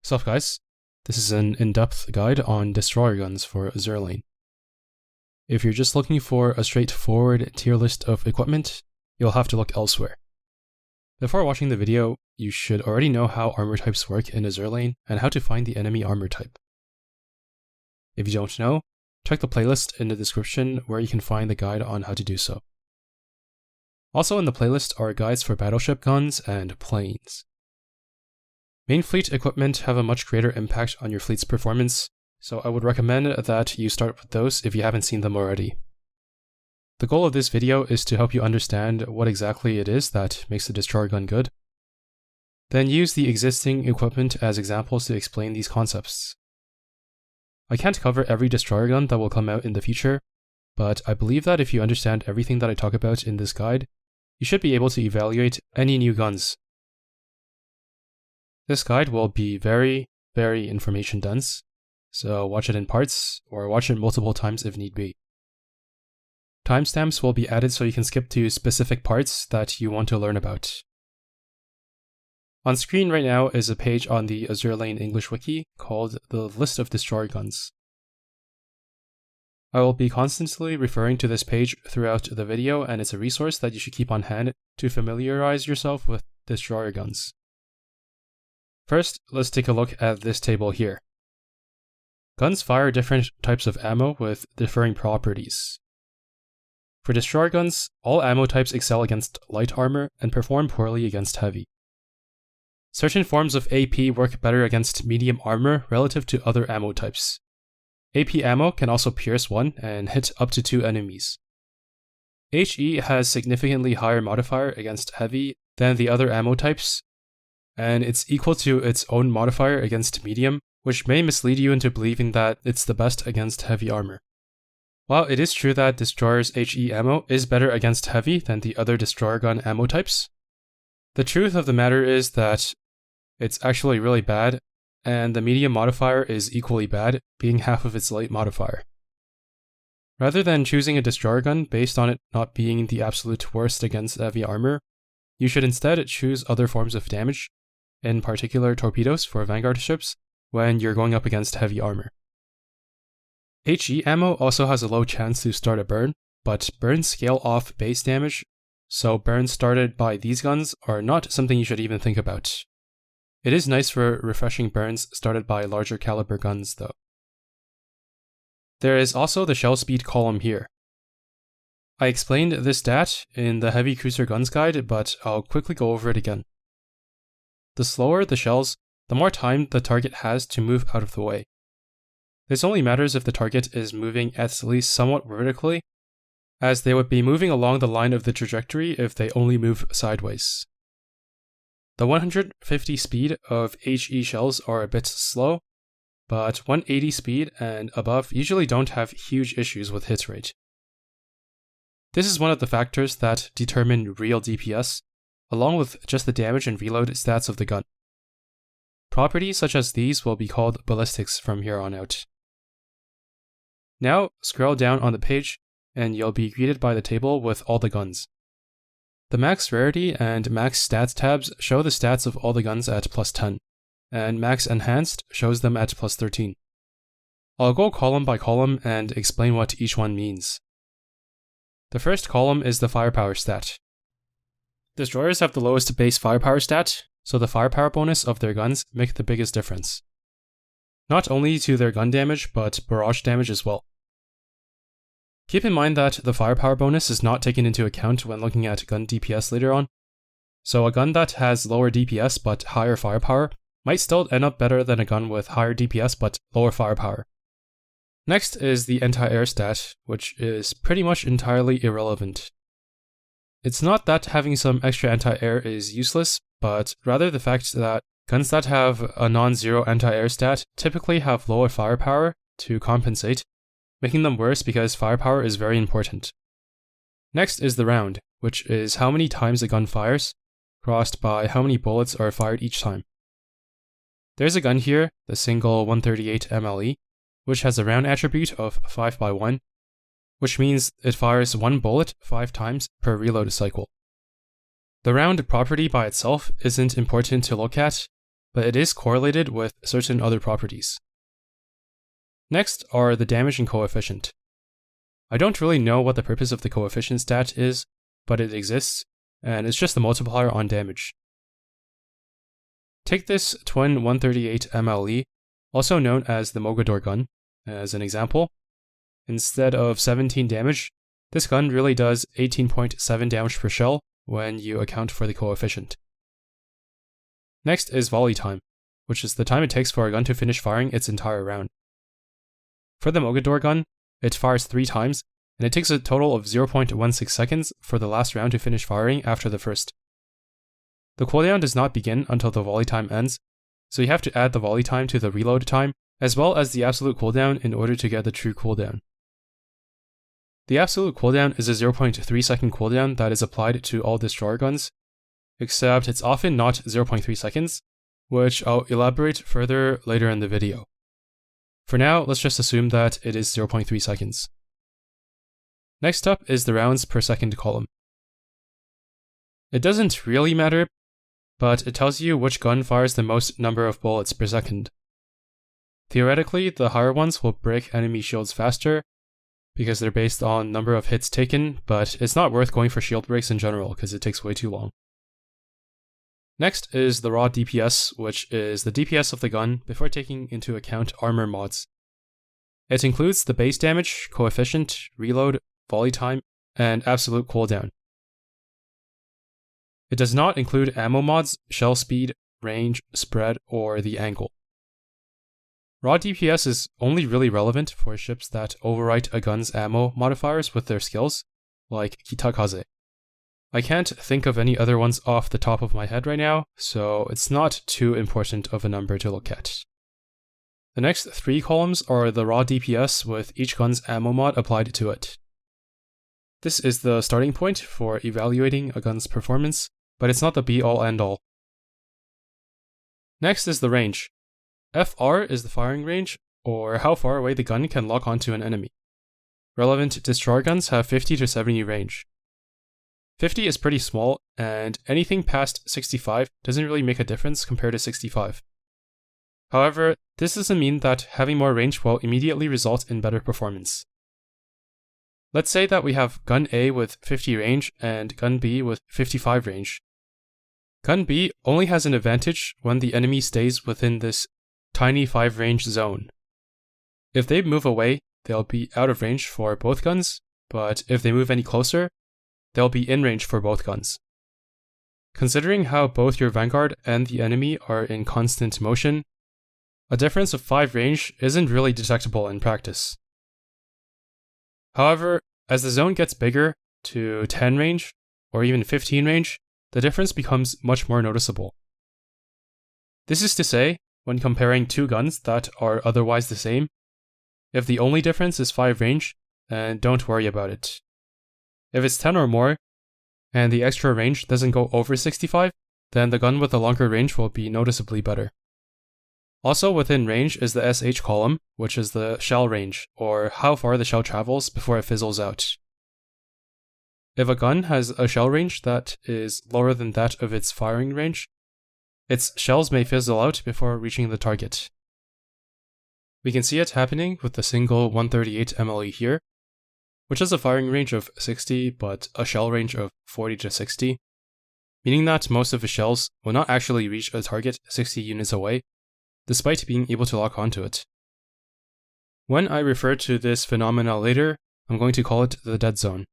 Sup guys, this is an in-depth guide on destroyer guns for Azur lane. If you're just looking for a straightforward tier list of equipment, you'll have to look elsewhere. Before watching the video, you should already know how armor types work in Azur lane and how to find the enemy armor type. If you don't know, check the playlist in the description where you can find the guide on how to do so. Also in the playlist are guides for battleship guns and planes. Main fleet equipment have a much greater impact on your fleet's performance, so I would recommend that you start with those if you haven't seen them already. The goal of this video is to help you understand what exactly it is that makes a destroyer gun good. Then use the existing equipment as examples to explain these concepts. I can't cover every destroyer gun that will come out in the future, but I believe that if you understand everything that I talk about in this guide, you should be able to evaluate any new guns. This guide will be very information dense, so watch it in parts or watch it multiple times if need be. Timestamps will be added so you can skip to specific parts that you want to learn about. On screen right now is a page on the Azur lane English wiki called the List of Destroyer Guns. I will be constantly referring to this page throughout the video, and it's a resource that you should keep on hand to familiarize yourself with destroyer guns. First, let's take a look at this table here. Guns fire different types of ammo with differing properties. For destroyer guns, all ammo types excel against light armor and perform poorly against heavy. Certain forms of AP work better against medium armor relative to other ammo types. AP ammo can also pierce one and hit up to 2 enemies. HE has significantly higher modifier against heavy than the other ammo types, and it's equal to its own modifier against medium, which may mislead you into believing that it's the best against heavy armor. While it is true that Destroyer's HE ammo is better against heavy than the other destroyer gun ammo types, the truth of the matter is that it's actually really bad, and the medium modifier is equally bad, being half of its light modifier. Rather than choosing a destroyer gun based on it not being the absolute worst against heavy armor, you should instead choose other forms of damage, in particular torpedoes for vanguard ships, when you're going up against heavy armor. HE ammo also has a low chance to start a burn, but burns scale off base damage, so burns started by these guns are not something you should even think about. It is nice for refreshing burns started by larger caliber guns though. There is also the shell speed column here. I explained this stat in the Heavy Cruiser Guns guide, but I'll quickly go over it again. The slower the shells, the more time the target has to move out of the way. This only matters if the target is moving at least somewhat vertically, as they would be moving along the line of the trajectory if they only move sideways. The 150 speed of HE shells are a bit slow, but 180 speed and above usually don't have huge issues with hit rate. This is one of the factors that determine real DPS, along with just the damage and reload stats of the gun. Properties such as these will be called ballistics from here on out. Now, scroll down on the page, and you'll be greeted by the table with all the guns. The max rarity and max stats tabs show the stats of all the guns at +10, and max enhanced shows them at +13. I'll go column by column and explain what each one means. The first column is the firepower stat. Destroyers have the lowest base firepower stat, so the firepower bonus of their guns make the biggest difference. Not only to their gun damage, but barrage damage as well. Keep in mind that the firepower bonus is not taken into account when looking at gun DPS later on, so a gun that has lower DPS but higher firepower might still end up better than a gun with higher DPS but lower firepower. Next is the anti-air stat, which is pretty much entirely irrelevant. It's not that having some extra anti-air is useless, but rather the fact that guns that have a non-zero anti-air stat typically have lower firepower to compensate, making them worse because firepower is very important. Next is the round, which is how many times a gun fires, crossed by how many bullets are fired each time. There's a gun here, the single 138 MLE, which has a round attribute of 5/1, which means it fires 1 bullet 5 times per reload cycle. The round property by itself isn't important to look at, but it is correlated with certain other properties. Next are the damage and coefficient. I don't really know what the purpose of the coefficient stat is, but it exists, and it's just a multiplier on damage. Take this twin 138 MLE, also known as the Mogador gun, as an example. Instead of 17 damage, this gun really does 18.7 damage per shell when you account for the coefficient. Next is volley time, which is the time it takes for a gun to finish firing its entire round. For the Mogador gun, it fires 3 times, and it takes a total of 0.16 seconds for the last round to finish firing after the first. The cooldown does not begin until the volley time ends, so you have to add the volley time to the reload time, as well as the absolute cooldown in order to get the true cooldown. The absolute cooldown is a 0.3 second cooldown that is applied to all destroyer guns, except it's often not 0.3 seconds, which I'll elaborate further later in the video. For now, let's just assume that it is 0.3 seconds. Next up is the rounds per second column. It doesn't really matter, but it tells you which gun fires the most number of bullets per second. Theoretically, the higher ones will break enemy shields faster, because they're based on number of hits taken, but it's not worth going for shield breaks in general because it takes way too long. Next is the raw DPS, which is the DPS of the gun before taking into account armor mods. It includes the base damage, coefficient, reload, volley time, and absolute cooldown. It does not include ammo mods, shell speed, range, spread, or the angle. Raw DPS is only really relevant for ships that overwrite a gun's ammo modifiers with their skills, like Kitakaze. I can't think of any other ones off the top of my head right now, so it's not too important of a number to look at. The next 3 columns are the raw DPS with each gun's ammo mod applied to it. This is the starting point for evaluating a gun's performance, but it's not the be-all end-all. Next is the range. FR is the firing range, or how far away the gun can lock onto an enemy. Relevant destroyer guns have 50 to 70 range. 50 is pretty small, and anything past 65 doesn't really make a difference compared to 65. However, this doesn't mean that having more range will immediately result in better performance. Let's say that we have gun A with 50 range and gun B with 55 range. Gun B only has an advantage when the enemy stays within this tiny 5 range zone. If they move away, they'll be out of range for both guns, but if they move any closer, they'll be in range for both guns. Considering how both your vanguard and the enemy are in constant motion, a difference of 5 range isn't really detectable in practice. However, as the zone gets bigger to 10 range, or even 15 range, the difference becomes much more noticeable. This is to say, when comparing 2 guns that are otherwise the same, if the only difference is 5 range, then don't worry about it. If it's 10 or more, and the extra range doesn't go over 65, then the gun with the longer range will be noticeably better. Also within range is the SH column, which is the shell range, or how far the shell travels before it fizzles out. If a gun has a shell range that is lower than that of its firing range, its shells may fizzle out before reaching the target. We can see it happening with the single 138 MLE here, which has a firing range of 60 but a shell range of 40 to 60, meaning that most of the shells will not actually reach a target 60 units away, despite being able to lock onto it. When I refer to this phenomena later, I'm going to call it the dead zone.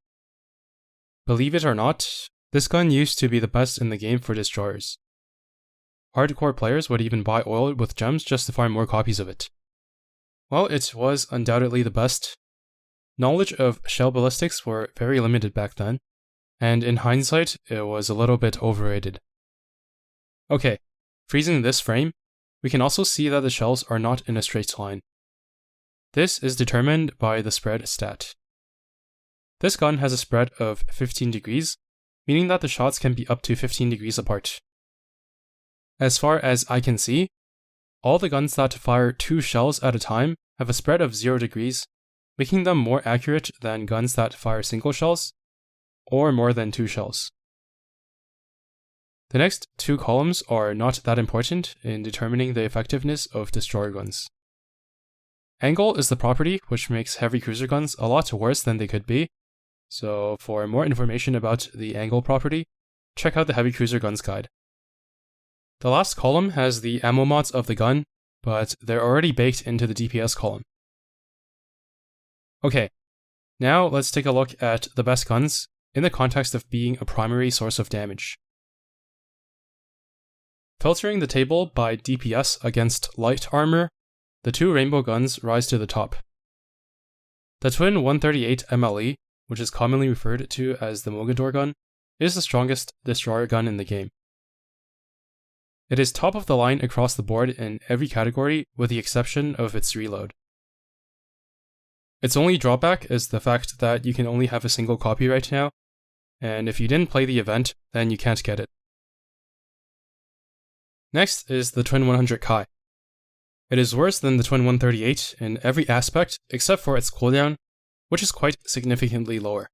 Believe it or not, this gun used to be the best in the game for destroyers. Hardcore players would even buy oil with gems just to farm more copies of it. While it was undoubtedly the best, knowledge of shell ballistics were very limited back then, and in hindsight, it was a little bit overrated. Okay, freezing this frame, we can also see that the shells are not in a straight line. This is determined by the spread stat. This gun has a spread of 15 degrees, meaning that the shots can be up to 15 degrees apart. As far as I can see, all the guns that fire 2 shells at a time have a spread of 0 degrees, making them more accurate than guns that fire single shells, or more than 2 shells. The next two columns are not that important in determining the effectiveness of destroyer guns. Angle is the property which makes heavy cruiser guns a lot worse than they could be, so for more information about the angle property, check out the Heavy Cruiser Guns guide. The last column has the ammo mods of the gun, but they're already baked into the DPS column. Okay, now let's take a look at the best guns in the context of being a primary source of damage. Filtering the table by DPS against light armor, the two rainbow guns rise to the top. The twin 138 MLE, which is commonly referred to as the Mogador gun, is the strongest destroyer gun in the game. It is top of the line across the board in every category with the exception of its reload. Its only drawback is the fact that you can only have a single copy right now, and if you didn't play the event, then you can't get it. Next is the Twin 100 Kai. It is worse than the Twin 138 in every aspect except for its cooldown, which is quite significantly lower.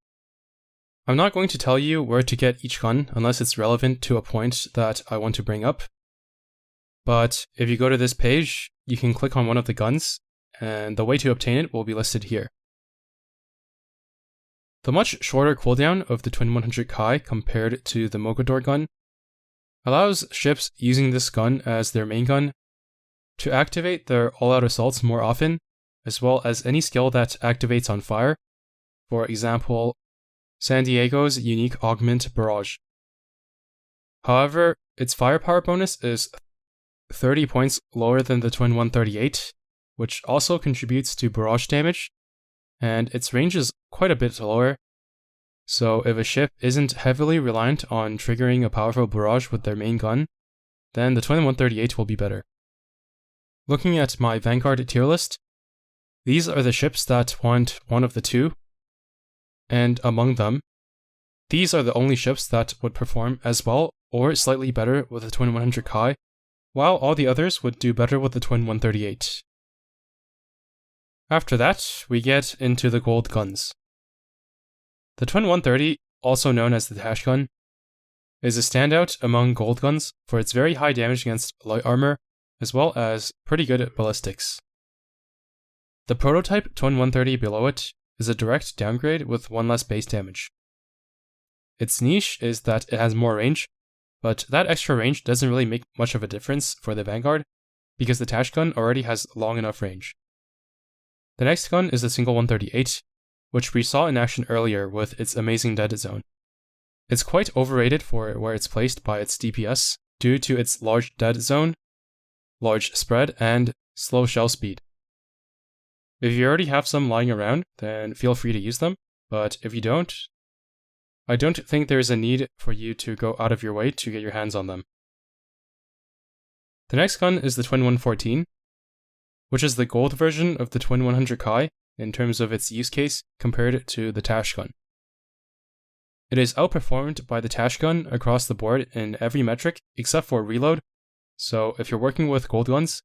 I'm not going to tell you where to get each gun unless it's relevant to a point that I want to bring up, but if you go to this page, you can click on one of the guns, and the way to obtain it will be listed here. The much shorter cooldown of the Twin 100 Kai compared to the Mogador gun allows ships using this gun as their main gun to activate their all-out assaults more often, as well as any skill that activates on fire, for example, San Diego's unique augment barrage. However, its firepower bonus is 30 points lower than the Twin 138, which also contributes to barrage damage, and its range is quite a bit lower, so if a ship isn't heavily reliant on triggering a powerful barrage with their main gun, then the Twin 138 will be better. Looking at my Vanguard tier list, these are the ships that want one of the two, and among them, these are the only ships that would perform as well or slightly better with the Twin 100 Kai, while all the others would do better with the Twin 138. After that, we get into the gold guns. The Twin 130, also known as the Tash gun, is a standout among gold guns for its very high damage against light armor, as well as pretty good at ballistics. The prototype Twin 130 below it is a direct downgrade with one less base damage. Its niche is that it has more range, but that extra range doesn't really make much of a difference for the Vanguard, because the Tash gun already has long enough range. The next gun is the single 138, which we saw in action earlier with its amazing dead zone. It's quite overrated for where it's placed by its DPS due to its large dead zone, large spread, and slow shell speed. If you already have some lying around, then feel free to use them, but if you don't, I don't think there is a need for you to go out of your way to get your hands on them. The next gun is the Twin 114, which is the gold version of the Twin 100 Kai in terms of its use case compared to the Tash gun. It is outperformed by the Tash gun across the board in every metric except for reload, so if you're working with gold guns,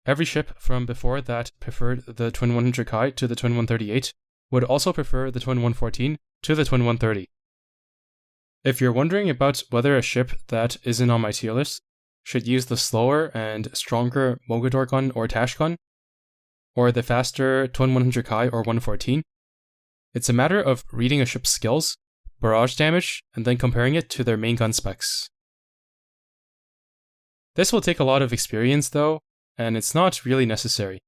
every ship from before that preferred the Twin 100 Kai to the Twin 138 would also prefer the Twin 114 to the Twin 130. If you're wondering about whether a ship that isn't on my tier list should use the slower and stronger Mogador gun or Tash gun, or the faster Twin 100 Kai or 114, it's a matter of reading a ship's skills, barrage damage, and then comparing it to their main gun specs. This will take a lot of experience though, and it's not really necessary.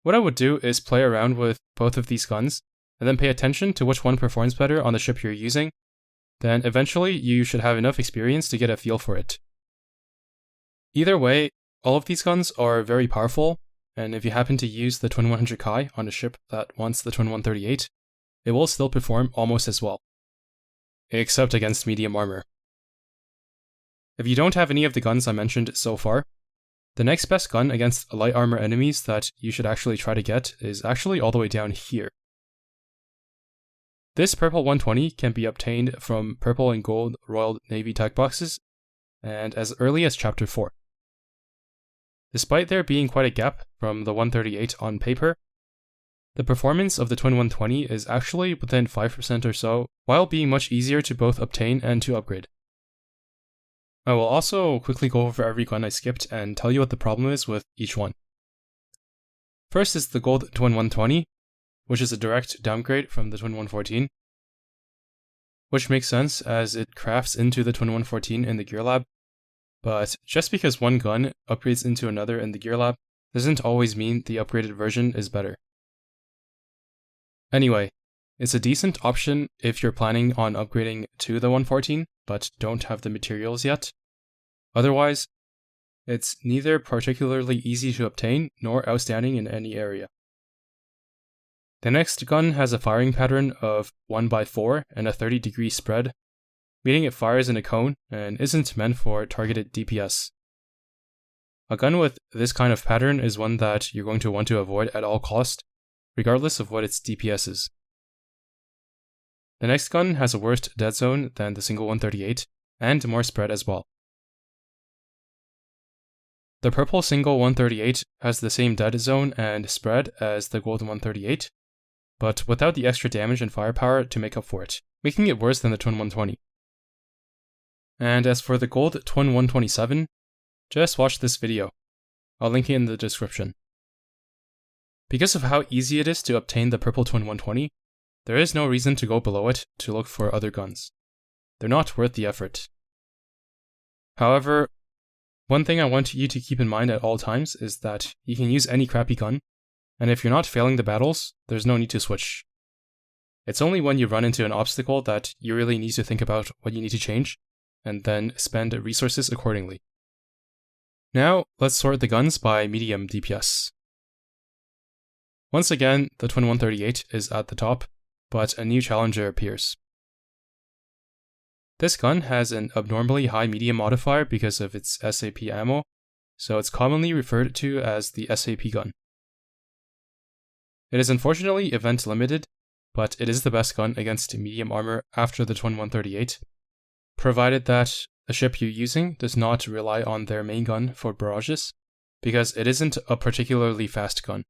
What I would do is play around with both of these guns, and then pay attention to which one performs better on the ship you're using, then eventually you should have enough experience to get a feel for it. Either way, all of these guns are very powerful, and if you happen to use the Twin 100 Kai on a ship that wants the Twin 138, it will still perform almost as well. Except against medium armor. If you don't have any of the guns I mentioned so far, the next best gun against light armor enemies that you should actually try to get is actually all the way down here. This purple 120 can be obtained from purple and gold Royal Navy tech boxes, and as early as Chapter 4. Despite there being quite a gap from the 138 on paper, the performance of the Twin 120 is actually within 5% or so, while being much easier to both obtain and to upgrade. I will also quickly go over every gun I skipped and tell you what the problem is with each one. First is the gold Twin 120, which is a direct downgrade from the Twin 114, which makes sense as it crafts into the Twin 114 in the Gear Lab, but just because one gun upgrades into another in the Gear Lab doesn't always mean the upgraded version is better. Anyway, it's a decent option if you're planning on upgrading to the 114, but don't have the materials yet. Otherwise, it's neither particularly easy to obtain nor outstanding in any area. The next gun has a firing pattern of 1x4 and a 30-degree spread, meaning it fires in a cone and isn't meant for targeted DPS. A gun with this kind of pattern is one that you're going to want to avoid at all cost, regardless of what its DPS is. The next gun has a worse dead zone than the single 138, and more spread as well. The purple single 138 has the same dead zone and spread as the gold 138, but without the extra damage and firepower to make up for it, making it worse than the Twin 120. And as for the gold Twin 127, just watch this video. I'll link it in the description. Because of how easy it is to obtain the purple Twin 120, there is no reason to go below it to look for other guns. They're not worth the effort. However, one thing I want you to keep in mind at all times is that you can use any crappy gun, and if you're not failing the battles, there's no need to switch. It's only when you run into an obstacle that you really need to think about what you need to change, and then spend resources accordingly. Now, let's sort the guns by medium DPS. Once again, the Twin 138 is at the top, but a new challenger appears. This gun has an abnormally high medium modifier because of its SAP ammo, so it's commonly referred to as the SAP gun. It is unfortunately event limited, but it is the best gun against medium armor after the Twin 138, provided that the ship you're using does not rely on their main gun for barrages, because it isn't a particularly fast gun.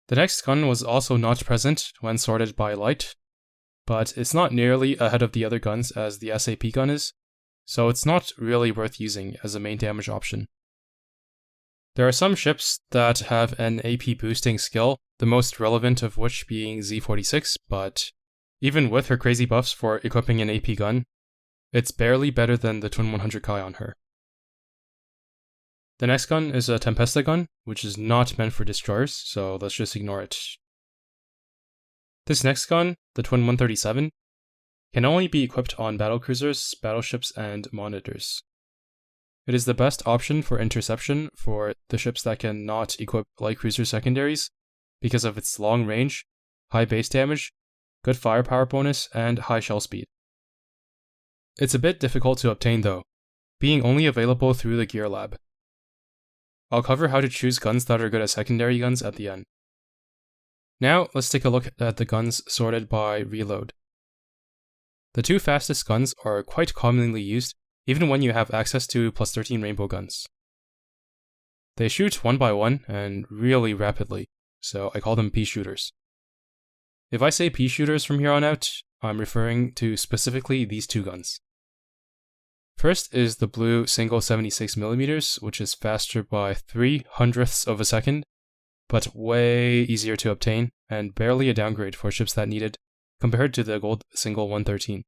The next gun was also not present when sorted by light, but it's not nearly ahead of the other guns as the SAP gun is, so it's not really worth using as a main damage option. There are some ships that have an AP boosting skill, the most relevant of which being Z46, but even with her crazy buffs for equipping an AP gun, it's barely better than the Twin 100 Kai on her. The next gun is a Tempesta gun, which is not meant for destroyers, so let's just ignore it. This next gun, the Twin 137, can only be equipped on battlecruisers, battleships, and monitors. It is the best option for interception for the ships that cannot equip light cruiser secondaries because of its long range, high base damage, good firepower bonus, and high shell speed. It's a bit difficult to obtain though, being only available through the Gear Lab. I'll cover how to choose guns that are good as secondary guns at the end. Now, let's take a look at the guns sorted by reload. The two fastest guns are quite commonly used, even when you have access to plus 13 rainbow guns. They shoot one by one and really rapidly, so I call them peashooters. If I say peashooters from here on out, I'm referring to specifically these two guns. First is the blue single 76mm, which is faster by 0.03 of a second, but way easier to obtain, and barely a downgrade for ships that need it, compared to the gold single 113.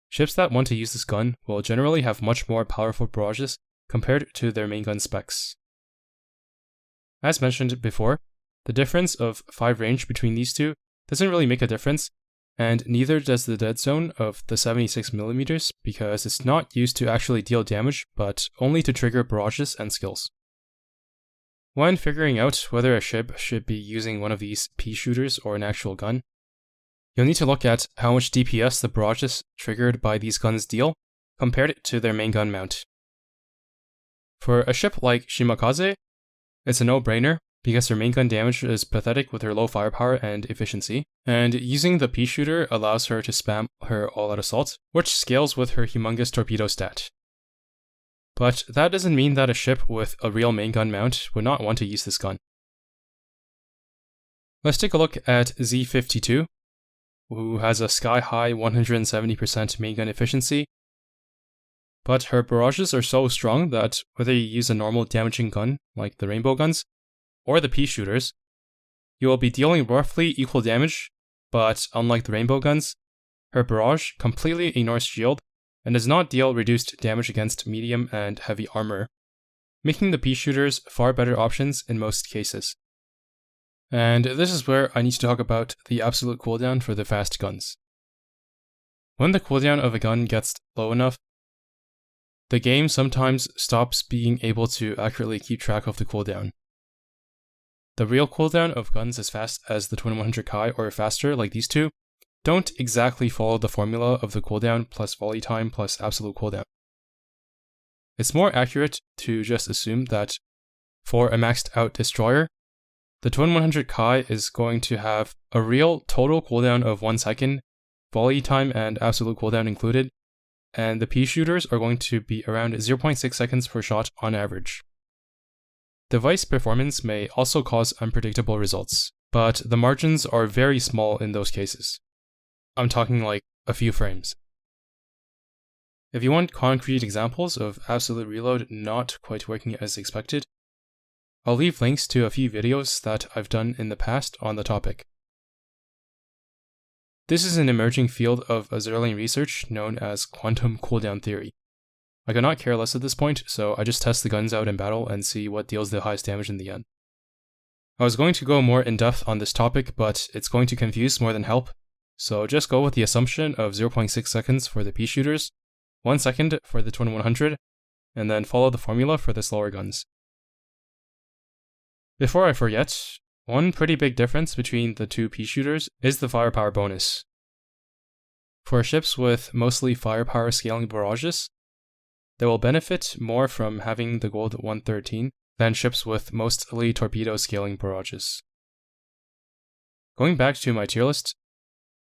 Ships that want to use this gun will generally have much more powerful barrages compared to their main gun specs. As mentioned before, the difference of 5 range between these two doesn't really make a difference, and neither does the dead zone of the 76mm because it's not used to actually deal damage, but only to trigger barrages and skills. When figuring out whether a ship should be using one of these peashooters or an actual gun, you'll need to look at how much DPS the barrages triggered by these guns deal compared to their main gun mount. For a ship like Shimakaze, it's a no-brainer because her main gun damage is pathetic with her low firepower and efficiency, and using the peashooter allows her to spam her all-out assault, which scales with her humongous torpedo stat. But that doesn't mean that a ship with a real main gun mount would not want to use this gun. Let's take a look at Z52, who has a sky-high 170% main gun efficiency, but her barrages are so strong that whether you use a normal damaging gun, like the rainbow guns, or the peashooters, you will be dealing roughly equal damage, but unlike the rainbow guns, her barrage completely ignores shield and does not deal reduced damage against medium and heavy armor, making the peashooters far better options in most cases. And this is where I need to talk about the absolute cooldown for the fast guns. When the cooldown of a gun gets low enough, the game sometimes stops being able to accurately keep track of the cooldown. The real cooldown of guns as fast as the Twin 100 Kai or faster, like these two, don't exactly follow the formula of the cooldown plus volley time plus absolute cooldown. It's more accurate to just assume that for a maxed out destroyer, the Twin 100 Kai is going to have a real total cooldown of 1 second, volley time and absolute cooldown included, and the peashooters are going to be around 0.6 seconds per shot on average. Device performance may also cause unpredictable results, but the margins are very small in those cases. I'm talking like a few frames. If you want concrete examples of absolute reload not quite working as expected, I'll leave links to a few videos that I've done in the past on the topic. This is an emerging field of Azurian research known as quantum cooldown theory. I could not care less at this point, so I just test the guns out in battle and see what deals the highest damage in the end. I was going to go more in depth on this topic, but it's going to confuse more than help, so just go with the assumption of 0.6 seconds for the peashooters, 1 second for the Twin 100, and then follow the formula for the slower guns. Before I forget, one pretty big difference between the two peashooters is the firepower bonus. For ships with mostly firepower scaling barrages, they will benefit more from having the gold 113 than ships with mostly torpedo scaling barrages. Going back to my tier list,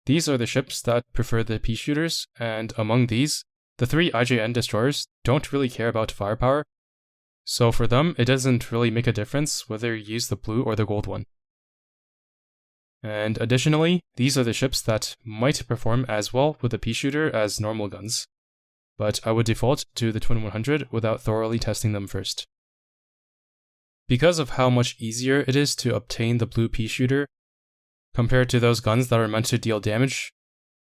these are the ships that prefer the peashooters, and among these, the 3 IJN destroyers don't really care about firepower, so for them it doesn't really make a difference whether you use the blue or the gold one. And additionally, these are the ships that might perform as well with the peashooter as normal guns, but I would default to the Twin 100 without thoroughly testing them first. Because of how much easier it is to obtain the blue peashooter compared to those guns that are meant to deal damage,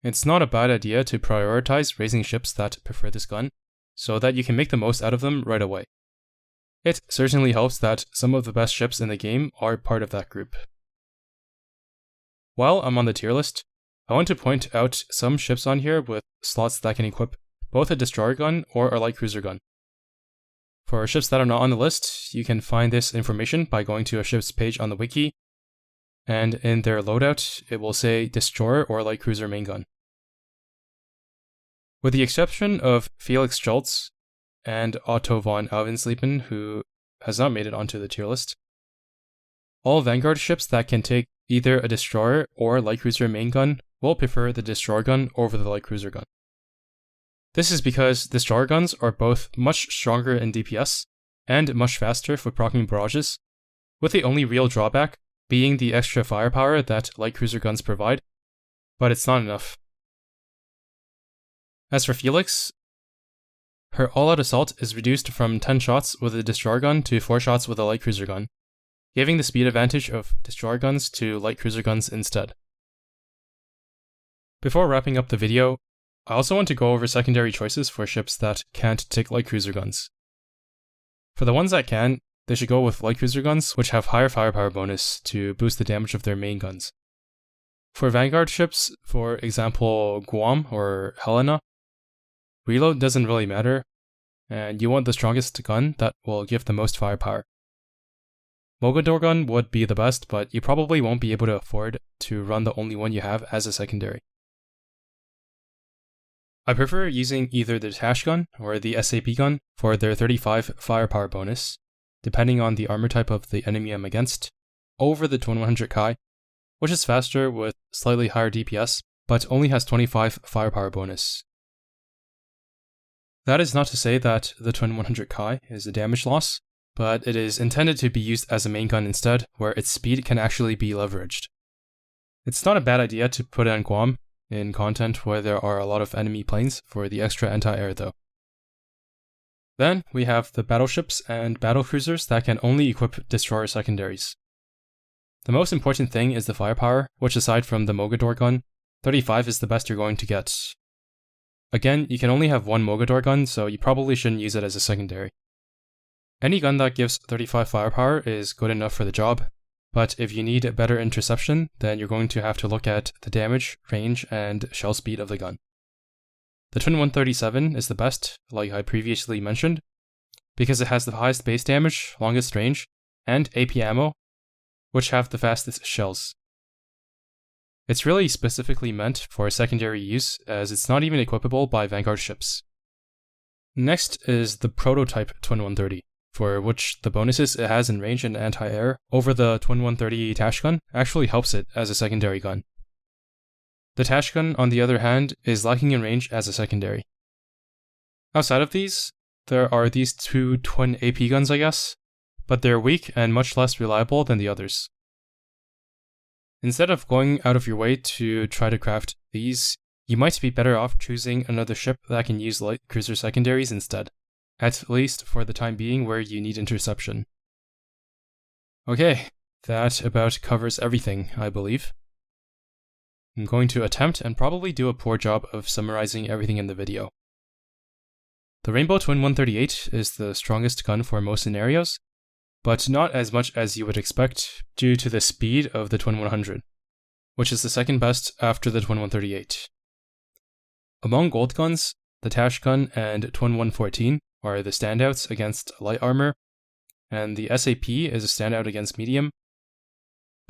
it's not a bad idea to prioritize raising ships that prefer this gun, so that you can make the most out of them right away. It certainly helps that some of the best ships in the game are part of that group. While I'm on the tier list, I want to point out some ships on here with slots that can equip both a destroyer gun or a light cruiser gun. For ships that are not on the list, you can find this information by going to a ship's page on the wiki, and in their loadout, it will say destroyer or light cruiser main gun. With the exception of Felix Schultz and Otto von Alvensleben, who has not made it onto the tier list, all Vanguard ships that can take either a destroyer or light cruiser main gun will prefer the destroyer gun over the light cruiser gun. This is because destroyer guns are both much stronger in DPS and much faster for proccing barrages, with the only real drawback being the extra firepower that light cruiser guns provide, but it's not enough. As for Felix, her all-out assault is reduced from 10 shots with a destroyer gun to 4 shots with a light cruiser gun, giving the speed advantage of destroyer guns to light cruiser guns instead. Before wrapping up the video, I also want to go over secondary choices for ships that can't take light cruiser guns. For the ones that can, they should go with light cruiser guns, which have higher firepower bonus to boost the damage of their main guns. For Vanguard ships, for example Guam or Helena, reload doesn't really matter, and you want the strongest gun that will give the most firepower. Mogador gun would be the best, but you probably won't be able to afford to run the only one you have as a secondary. I prefer using either the Tash gun or the SAP gun for their 35 firepower bonus, depending on the armor type of the enemy I'm against, over the Twin 100 Kai, which is faster with slightly higher DPS, but only has 25 firepower bonus. That is not to say that the Twin 100 Kai is a damage loss, but it is intended to be used as a main gun instead, where its speed can actually be leveraged. It's not a bad idea to put it on Guam in content where there are a lot of enemy planes for the extra anti-air though. Then we have the battleships and battlecruisers that can only equip destroyer secondaries. The most important thing is the firepower, which aside from the Mogador gun, 35 is the best you're going to get. Again, you can only have one Mogador gun, so you probably shouldn't use it as a secondary. Any gun that gives 35 firepower is good enough for the job, but if you need better interception, then you're going to have to look at the damage, range, and shell speed of the gun. The Twin 137 is the best, like I previously mentioned, because it has the highest base damage, longest range, and AP ammo, which have the fastest shells. It's really specifically meant for secondary use, as it's not even equipable by Vanguard ships. Next is the prototype Twin 130, for which the bonuses it has in range and anti-air over the Twin 130 Tash gun actually helps it as a secondary gun. The Tash gun, on the other hand, is lacking in range as a secondary. Outside of these, there are these two twin AP guns, I guess, but they're weak and much less reliable than the others. Instead of going out of your way to try to craft these, you might be better off choosing another ship that can use light cruiser secondaries instead, at least for the time being where you need interception. Okay, that about covers everything, I believe. I'm going to attempt and probably do a poor job of summarizing everything in the video. The Rainbow Twin 138 is the strongest gun for most scenarios, but not as much as you would expect due to the speed of the Twin 100, which is the second best after the Twin 138. Among gold guns, the Tash gun and Twin 114 are the standouts against light armor, and the SAP is a standout against medium,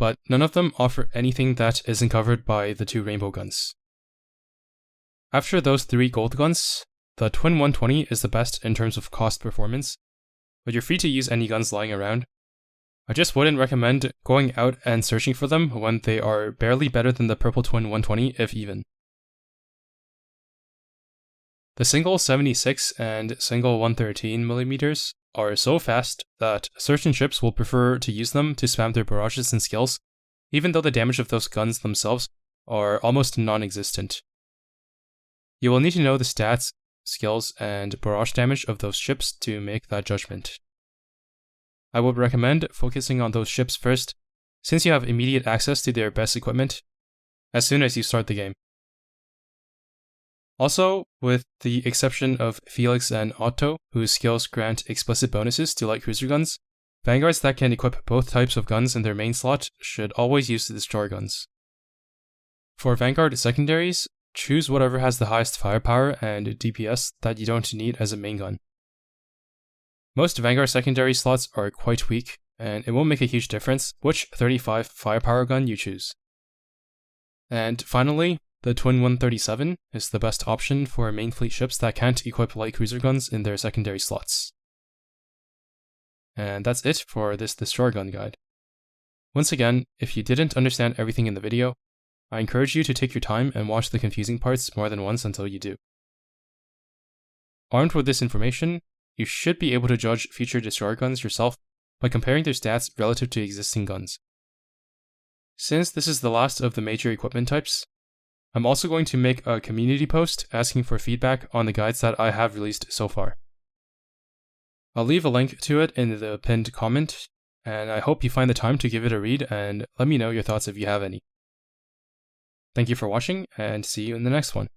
but none of them offer anything that isn't covered by the two Rainbow guns. After those three gold guns, the Twin 120 is the best in terms of cost performance, but you're free to use any guns lying around. I just wouldn't recommend going out and searching for them when they are barely better than the Purple Twin 120, if even. The single 76 and single 113mm are so fast that certain ships will prefer to use them to spam their barrages and skills, even though the damage of those guns themselves are almost non-existent. You will need to know the stats, skills, and barrage damage of those ships to make that judgment. I would recommend focusing on those ships first, since you have immediate access to their best equipment as soon as you start the game. Also, with the exception of Felix and Otto, whose skills grant explicit bonuses to light cruiser guns, Vanguards that can equip both types of guns in their main slot should always use the destroyer guns. For Vanguard secondaries, choose whatever has the highest firepower and DPS that you don't need as a main gun. Most Vanguard secondary slots are quite weak, and it won't make a huge difference which 35 firepower gun you choose. And finally, the Twin 137 is the best option for main fleet ships that can't equip light cruiser guns in their secondary slots. And that's it for this destroyer gun guide. Once again, if you didn't understand everything in the video, I encourage you to take your time and watch the confusing parts more than once until you do. Armed with this information, you should be able to judge future destroyer guns yourself by comparing their stats relative to existing guns. Since this is the last of the major equipment types, I'm also going to make a community post asking for feedback on the guides that I have released so far. I'll leave a link to it in the pinned comment, and I hope you find the time to give it a read and let me know your thoughts if you have any. Thank you for watching, and see you in the next one.